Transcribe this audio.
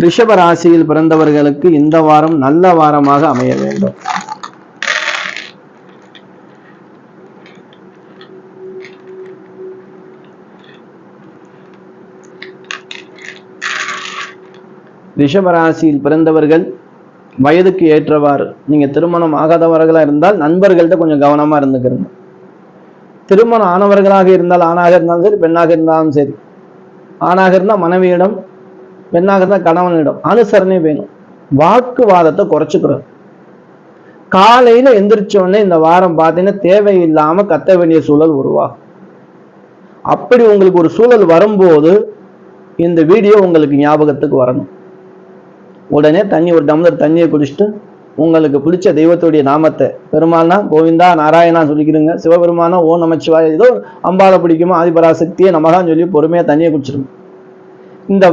ரிஷப ராசியில் பிறந்தவர்களுக்கு இந்த வாரம் நல்ல வாரமாக அமைய வேண்டும். ரிஷபராசியில் பிறந்தவர்கள் வயதுக்கு ஏற்றவாறு, நீங்க திருமணம் ஆகாதவர்களா இருந்தால் நண்பர்கள்ட்ட கொஞ்சம் கவனமா இருந்துக்கிறீங்க. திருமணம் ஆனவர்களாக இருந்தால், ஆணாக இருந்தாலும் சரி பெண்ணாக இருந்தாலும் சரி, ஆணாக இருந்தால் மனைவியிடம், பெண்ணாக இருந்தால் கணவனிடம் அனுசரணை வேணும். வாக்குவாதத்தை குறைச்சுக்கிறோம். காலையில எந்திரிச்ச உடனே இந்த வாரம் பார்த்தீங்கன்னா தேவையில்லாம கத்த வேண்டிய சூழல் உருவாகும். அப்படி உங்களுக்கு ஒரு சூழல் வரும்போது இந்த வீடியோ உங்களுக்கு ஞாபகத்துக்கு வரணும். உடனே ஒரு டம்ளர் தண்ணியை குடிச்சிட்டு உங்களுக்கு பிடிச்ச தெய்வத்துடைய நாமத்தை, பெருமாள்னா கோவிந்தா நாராயணா சொல்லிக்கிறீங்க, சிவபெருமானா ஓ நமச்சிவாய, ஏதோ அம்பாவை பிடிக்குமோ ஆதிபராசக்தியை நமகான்னு சொல்லி பொறுமையா தண்ணியை குடிச்சிருங்க. இந்த